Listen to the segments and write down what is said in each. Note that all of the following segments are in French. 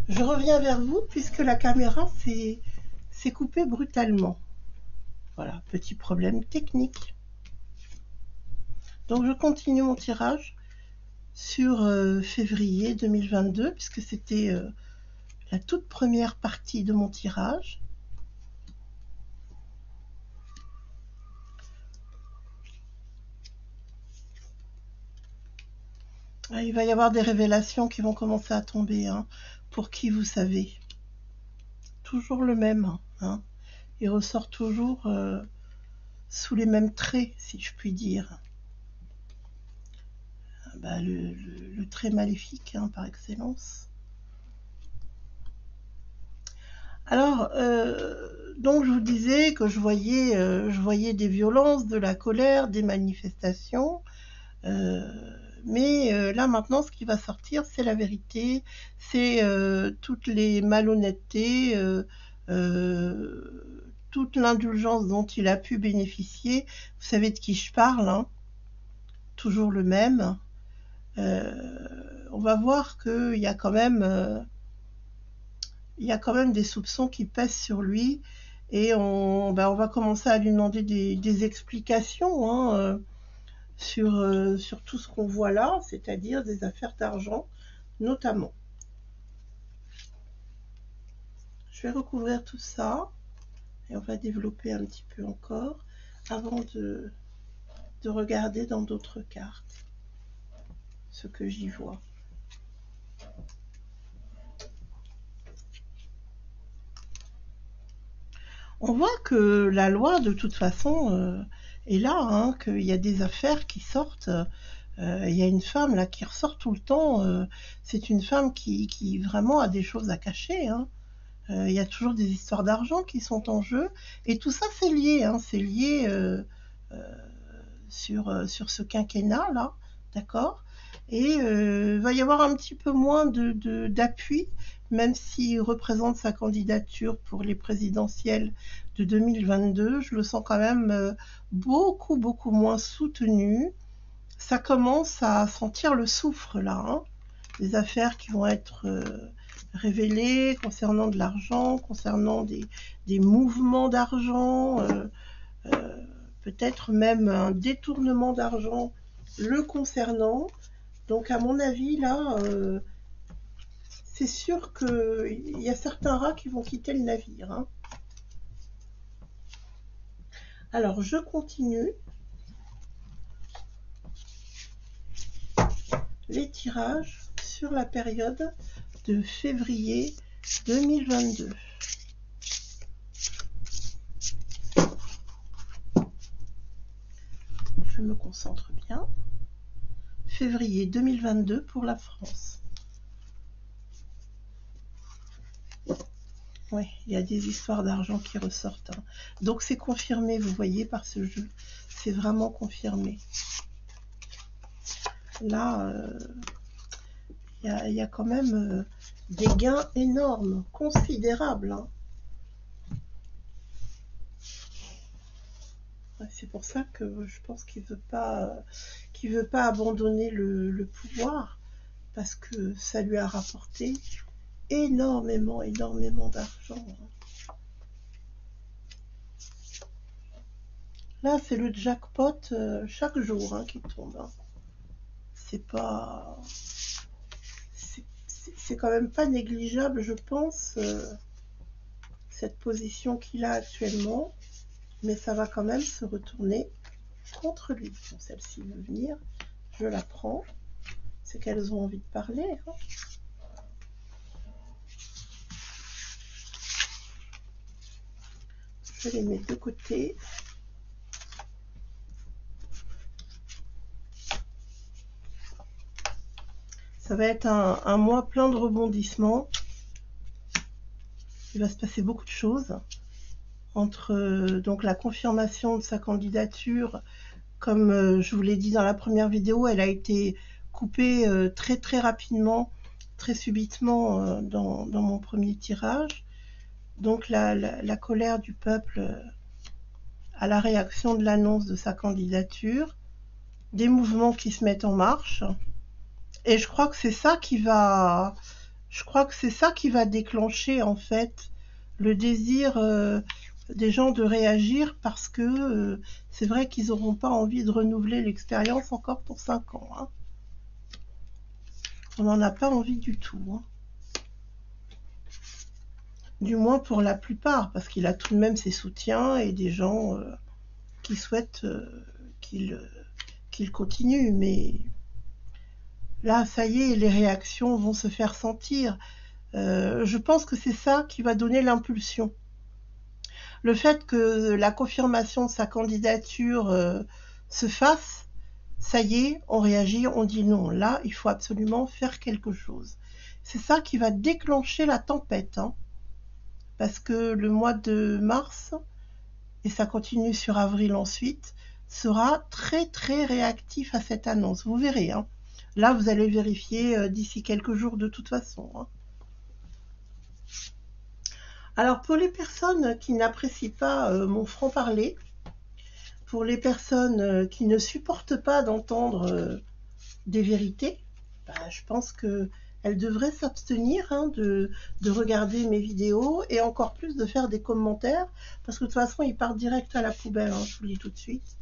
Je reviens vers vous puisque la caméra s'est coupée brutalement. Voilà, petit problème technique. Donc je continue mon tirage sur février 2022 puisque c'était la toute première partie de mon tirage. Ah, il va y avoir des révélations qui vont commencer à tomber, hein, pour qui vous savez. Toujours le même, hein. Il ressort toujours sous les mêmes traits, si je puis dire. Bah, le trait maléfique, hein, par excellence. Alors, donc je vous disais que je voyais des violences, de la colère, des manifestations. Mais là maintenant, ce qui va sortir, c'est la vérité, c'est toutes les malhonnêtetés, toute l'indulgence dont il a pu bénéficier. Vous savez de qui je parle, hein, toujours le même. On va voir qu'il y a quand même, des soupçons qui pèsent sur lui, et on va commencer à lui demander des explications, hein, sur tout ce qu'on voit là, c'est-à-dire des affaires d'argent notamment. Je vais recouvrir tout ça et on va développer un petit peu encore avant de regarder dans d'autres cartes ce que j'y vois. On voit que la loi, de toute façon, est là, hein, qu'il y a des affaires qui sortent. Il y a une femme là qui ressort tout le temps. C'est une femme qui vraiment a des choses à cacher, hein. Il y a toujours des histoires d'argent qui sont en jeu. Et tout ça, c'est lié, hein, c'est lié sur ce quinquennat là, d'accord. Et il va y avoir un petit peu moins d'appui, même s'il représente sa candidature pour les présidentielles de 2022. Je le sens quand même beaucoup moins soutenu. Ça commence à sentir le soufre là, hein. Des affaires qui vont être révélées concernant de l'argent, concernant des mouvements d'argent, peut-être même un détournement d'argent le concernant. Donc à mon avis là, c'est sûr qu'il y a certains rats qui vont quitter le navire, hein. Alors je continue les tirages sur la période de février 2022. Je me concentre bien. Février 2022 pour la France. Oui, il y a des histoires d'argent qui ressortent, hein. Donc c'est confirmé, vous voyez, par ce jeu. C'est vraiment confirmé. Là, il y a quand même des gains énormes, considérables, hein. C'est pour ça que je pense qu'il veut pas abandonner le pouvoir, parce que ça lui a rapporté énormément d'argent. Là, c'est le jackpot chaque jour, hein, qui tombe, hein. C'est pas... C'est quand même pas négligeable, je pense, cette position qu'il a actuellement. Mais ça va quand même se retourner contre lui. Bon, celle-ci veut venir, je la prends. C'est qu'elles ont envie de parler, hein. Je les mets de côté. Ça va être un mois plein de rebondissements. Il va se passer beaucoup de choses entre donc la confirmation de sa candidature. Comme je vous l'ai dit dans la première vidéo, elle a été coupée très rapidement, très subitement dans mon premier tirage. Donc la colère du peuple à la réaction de l'annonce de sa candidature, des mouvements qui se mettent en marche. Et je crois que c'est ça qui va... Je crois que c'est ça qui va déclencher en fait le désir des gens de réagir parce que c'est vrai qu'ils n'auront pas envie de renouveler l'expérience encore pour 5 ans. Hein. On n'en a pas envie du tout. Hein. Du moins pour la plupart, parce qu'il a tout de même ses soutiens et des gens qui souhaitent qu'il continue. Mais là, ça y est, les réactions vont se faire sentir. Je pense que c'est ça qui va donner l'impulsion. Le fait que la confirmation de sa candidature se fasse, ça y est, on réagit, on dit non. Là, il faut absolument faire quelque chose. C'est ça qui va déclencher la tempête. Hein, parce que le mois de mars, et ça continue sur avril ensuite, sera très très réactif à cette annonce. Vous verrez. Hein. Là, vous allez vérifier d'ici quelques jours de toute façon. Hein. Alors pour les personnes qui n'apprécient pas mon franc-parler, pour les personnes qui ne supportent pas d'entendre des vérités, je pense qu'elles devraient s'abstenir hein, de regarder mes vidéos et encore plus de faire des commentaires parce que de toute façon ils partent direct à la poubelle, hein, je vous le dis tout de suite.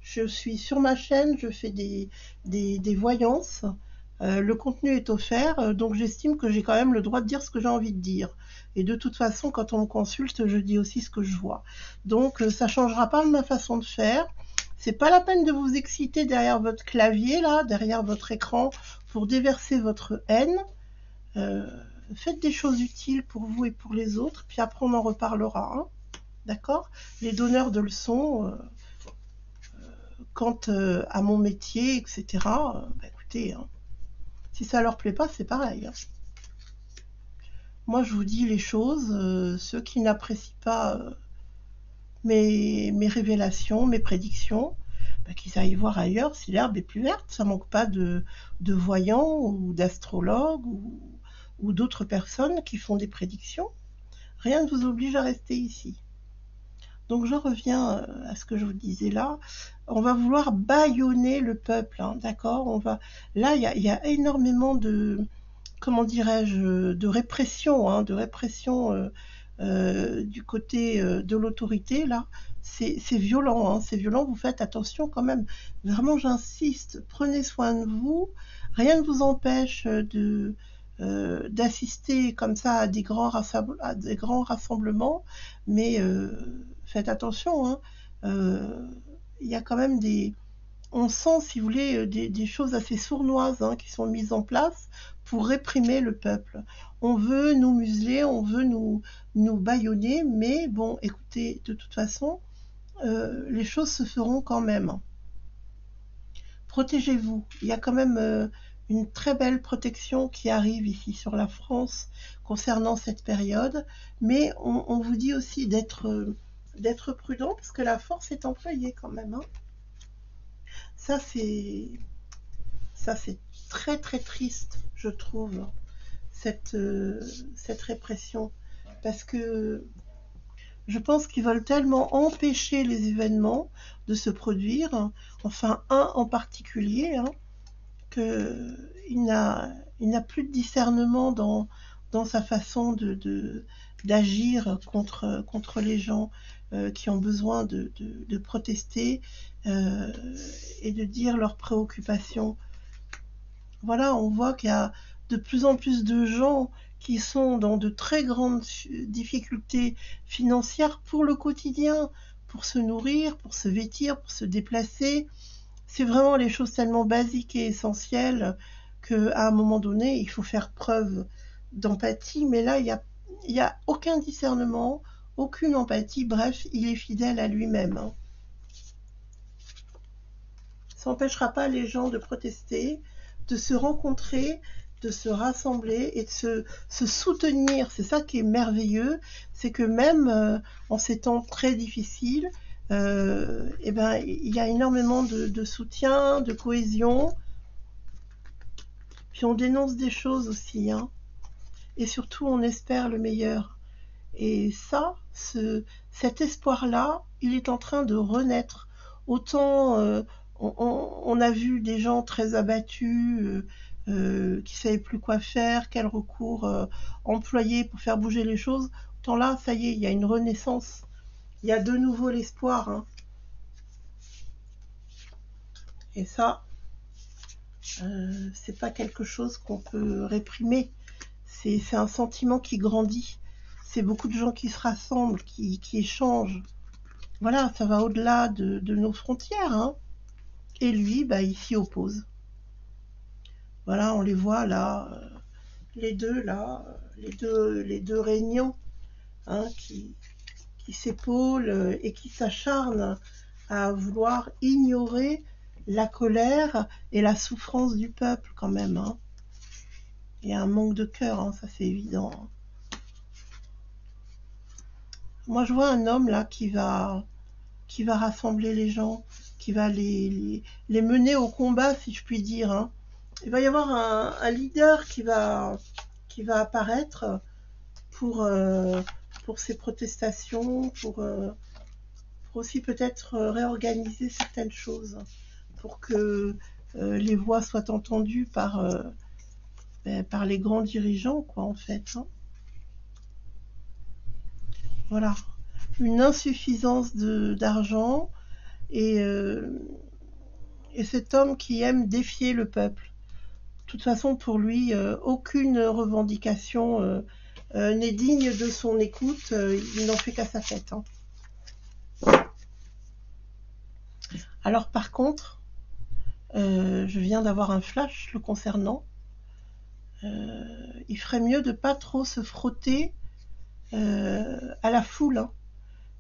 Je suis sur ma chaîne, je fais des voyances. Le contenu est offert, donc j'estime que j'ai quand même le droit de dire ce que j'ai envie de dire. Et de toute façon, quand on me consulte, je dis aussi ce que je vois. Donc ça ne changera pas ma façon de faire. C'est pas la peine de vous exciter derrière votre clavier, là, derrière votre écran, pour déverser votre haine. Faites des choses utiles pour vous et pour les autres, puis après on en reparlera. Hein, d'accord? Les donneurs de leçons, quant à mon métier, etc., écoutez... Hein, si ça leur plaît pas, c'est pareil. Hein. Moi, je vous dis les choses. Ceux qui n'apprécient pas mes révélations, mes prédictions, qu'ils aillent voir ailleurs si l'herbe est plus verte. Ça manque pas de voyants ou d'astrologues ou d'autres personnes qui font des prédictions. Rien ne vous oblige à rester ici. Donc je reviens à ce que je vous disais là. On va vouloir bâillonner le peuple, hein, d'accord? Là, il y a énormément de, comment dirais-je, de répression, hein, du côté de l'autorité. Là, c'est violent, hein, c'est violent. Vous faites attention quand même. Vraiment, j'insiste. Prenez soin de vous. Rien ne vous empêche d'assister comme ça à des grands rassemblements, mais faites attention, hein. Il y a quand même on sent, si vous voulez, des choses assez sournoises hein, qui sont mises en place pour réprimer le peuple. On veut nous museler, on veut nous bâillonner, mais bon, écoutez, de toute façon, les choses se feront quand même. Protégez-vous. Il y a quand même une très belle protection qui arrive ici sur la France concernant cette période, mais on vous dit aussi d'être prudent parce que la force est employée quand même. Hein. Ça c'est très très triste, je trouve, cette répression, parce que je pense qu'ils veulent tellement empêcher les événements de se produire, enfin un en particulier, hein, qu'il n'a plus de discernement dans sa façon d'agir contre les gens qui ont besoin de protester et de dire leurs préoccupations. Voilà, on voit qu'il y a de plus en plus de gens qui sont dans de très grandes difficultés financières pour le quotidien, pour se nourrir, pour se vêtir, pour se déplacer. C'est vraiment les choses tellement basiques et essentielles qu'à un moment donné, il faut faire preuve d'empathie. Mais là, il y a aucun discernement, aucune empathie. Bref, il est fidèle à lui-même. Hein. Ça n'empêchera pas les gens de protester, de se rencontrer, de se rassembler et de se soutenir. C'est ça qui est merveilleux, c'est que même en ces temps très difficiles, il y a énormément de soutien, de cohésion. Puis on dénonce des choses aussi, hein. Et surtout on espère le meilleur. Et ça, cet espoir-là, il est en train de renaître. Autant on a vu des gens très abattus, qui savait plus quoi faire, quel recours employer pour faire bouger les choses. Autant là, ça y est, il y a une renaissance. Il y a de nouveau l'espoir. Hein. Et ça, c'est pas quelque chose qu'on peut réprimer. C'est un sentiment qui grandit. C'est beaucoup de gens qui se rassemblent, qui échangent. Voilà, ça va au-delà de nos frontières. Hein. Et lui, bah, il s'y oppose. Voilà, on les voit là, les deux là, les deux régnants, hein, qui s'épaulent et qui s'acharnent à vouloir ignorer la colère et la souffrance du peuple quand même. Hein. Il y a un manque de cœur, hein, ça c'est évident. Hein. Moi je vois un homme là qui va rassembler les gens, qui va les mener au combat, si je puis dire. Hein. Il va y avoir un leader qui va apparaître pour ces protestations, pour aussi peut-être réorganiser certaines choses, pour que les voix soient entendues par les grands dirigeants, quoi, en fait. Hein. Voilà. Une insuffisance d'argent et cet homme qui aime défier le peuple. De toute façon, pour lui, aucune revendication n'est digne de son écoute. Il n'en fait qu'à sa tête. Hein. Alors, par contre, je viens d'avoir un flash le concernant. Il ferait mieux de pas trop se frotter à la foule, hein,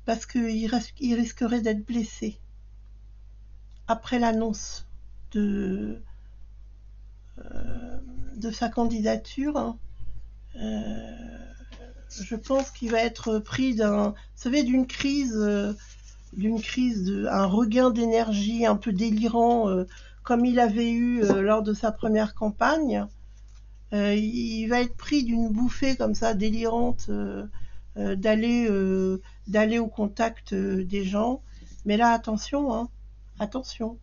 parce qu'il risquerait d'être blessé. Après l'annonce de sa candidature, hein, je pense qu'il va être pris d'une crise, un regain d'énergie un peu délirant, comme il avait eu lors de sa première campagne. Il va être pris d'une bouffée comme ça délirante, d'aller au contact des gens. Mais là, attention, hein, attention.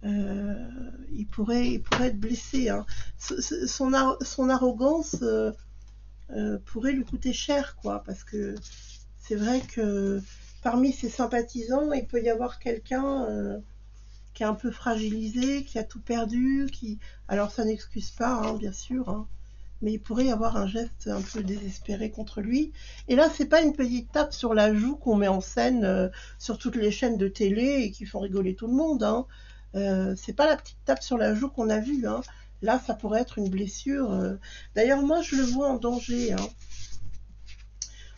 Il pourrait être blessé. Hein. Son arrogance pourrait lui coûter cher, quoi, parce que c'est vrai que parmi ses sympathisants, il peut y avoir quelqu'un qui est un peu fragilisé, qui a tout perdu, alors ça n'excuse pas, hein, bien sûr, hein, mais il pourrait y avoir un geste un peu désespéré contre lui. Et là, c'est pas une petite tape sur la joue qu'on met en scène sur toutes les chaînes de télé et qui font rigoler tout le monde. Hein. C'est pas la petite tape sur la joue qu'on a vue. Hein. Là, ça pourrait être une blessure. D'ailleurs, moi, je le vois en danger. Hein.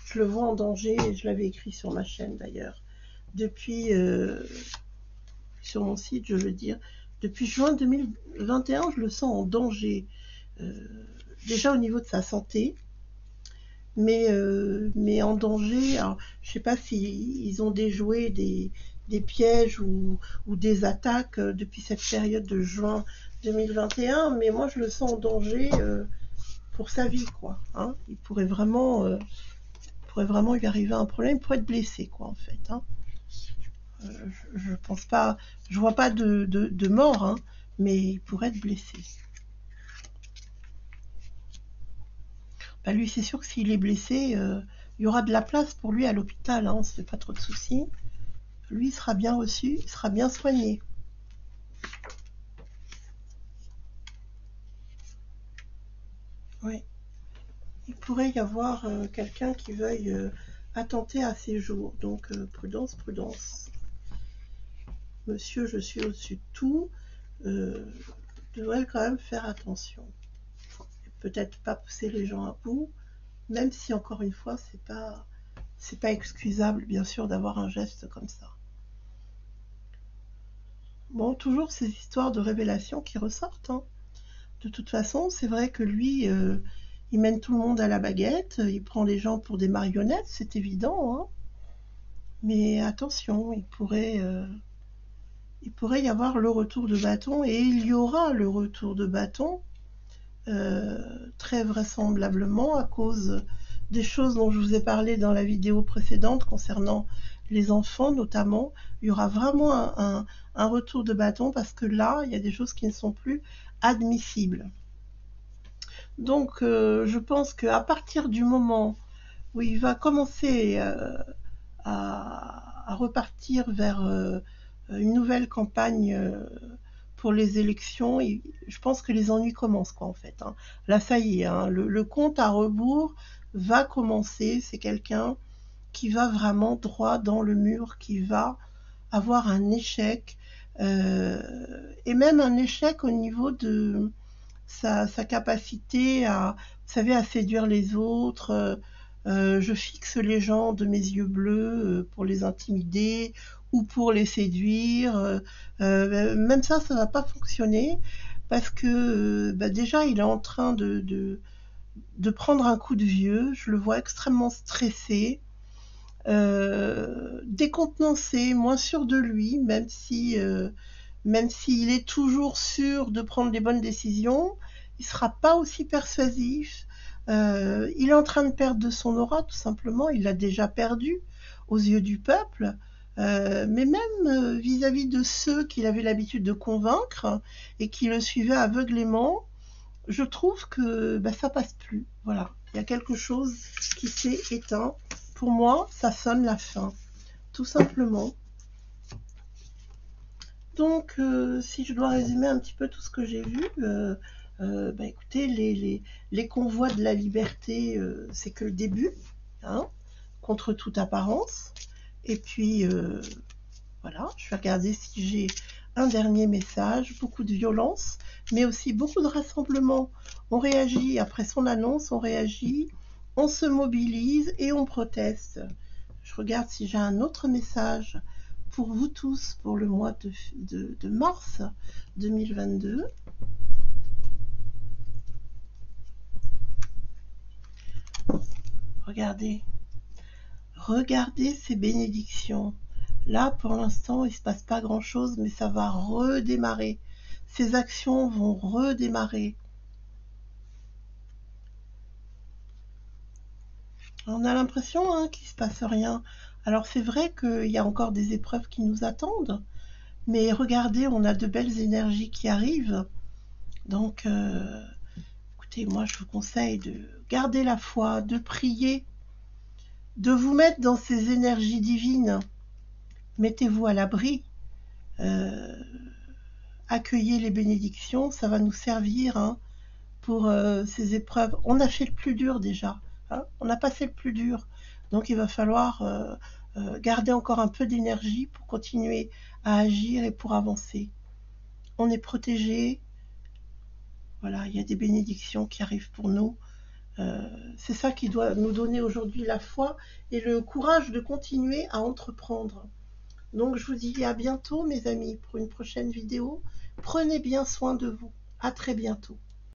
Je le vois en danger, et je l'avais écrit sur ma chaîne d'ailleurs. Depuis, sur mon site, je veux dire, depuis juin 2021, je le sens en danger. Déjà au niveau de sa santé, mais en danger. Alors, je sais pas s'ils ont déjoué des pièges ou des attaques depuis cette période de juin 2021, mais moi je le sens en danger pour sa vie, quoi. Hein. Il pourrait vraiment lui arriver un problème, il pourrait être blessé, quoi, en fait. Hein. Je pense pas, je vois pas de mort, hein, mais il pourrait être blessé. Bah lui, c'est sûr que s'il est blessé, il y aura de la place pour lui à l'hôpital, hein, on se fait pas trop de soucis. Lui, il sera bien reçu, il sera bien soigné. Oui. Il pourrait y avoir quelqu'un qui veuille attenter à ses jours. Donc, prudence, prudence. Monsieur, je suis au-dessus de tout. Devrait quand même faire attention. Peut-être pas pousser les gens à bout, même si encore une fois, c'est pas excusable, bien sûr, d'avoir un geste comme ça. Bon, toujours ces histoires de révélations qui ressortent. Hein. De toute façon, c'est vrai que lui, il mène tout le monde à la baguette, il prend les gens pour des marionnettes, c'est évident. Hein. Mais attention, il pourrait y avoir le retour de bâton, et il y aura le retour de bâton, très vraisemblablement à cause des choses dont je vous ai parlé dans la vidéo précédente concernant les enfants notamment. Il y aura vraiment un retour de bâton parce que là, il y a des choses qui ne sont plus admissibles. Donc, je pense qu'à partir du moment où il va commencer à repartir vers une nouvelle campagne pour les élections, je pense que les ennuis commencent, quoi, en fait. Hein. Là, ça y est, hein, le compte à rebours va commencer. C'est quelqu'un qui va vraiment droit dans le mur, qui va avoir un échec, et même un échec au niveau de sa capacité à, vous savez, à séduire les autres. Je fixe les gens de mes yeux bleus pour les intimider ou pour les séduire. Même ça va pas fonctionner parce que bah déjà, il est en train de prendre un coup de vieux. Je le vois extrêmement stressé, décontenancé, moins sûr de lui, même s'il est toujours sûr de prendre les bonnes décisions, il sera pas aussi persuasif. Il est en train de perdre de son aura, tout simplement. Il l'a déjà perdu aux yeux du peuple. Mais même vis-à-vis de ceux qu'il avait l'habitude de convaincre et qui le suivaient aveuglément, je trouve que bah, ça passe plus. Voilà, il y a quelque chose qui s'est éteint. Pour moi, ça sonne la fin, tout simplement. Donc, si je dois résumer un petit peu tout ce que j'ai vu, bah, écoutez, les convois de la liberté, c'est que le début, hein, contre toute apparence. Et puis, voilà, je vais regarder si j'ai un dernier message. Beaucoup de violence, mais aussi beaucoup de rassemblements. On réagit, après son annonce, on réagit, on se mobilise et on proteste. Je regarde si j'ai un autre message pour vous tous pour le mois de mars 2022. Regardez, regardez ces bénédictions. Là, pour l'instant, il ne se passe pas grand-chose, mais ça va redémarrer. Ces actions vont redémarrer. On a l'impression hein, qu'il ne se passe rien. Alors c'est vrai qu'il y a encore des épreuves qui nous attendent, mais regardez, on a de belles énergies qui arrivent. Donc, écoutez, moi je vous conseille de garder la foi, de prier, de vous mettre dans ces énergies divines. Mettez-vous à l'abri. Euh, Accueillez les bénédictions, ça va nous servir hein, pour ces épreuves. On a fait le plus dur déjà, hein, on a passé le plus dur. Donc il va falloir garder encore un peu d'énergie pour continuer à agir et pour avancer. On est protégé, voilà, il y a des bénédictions qui arrivent pour nous. C'est ça qui doit nous donner aujourd'hui la foi et le courage de continuer à entreprendre. Donc je vous dis à bientôt mes amis pour une prochaine vidéo. Prenez bien soin de vous. À très bientôt.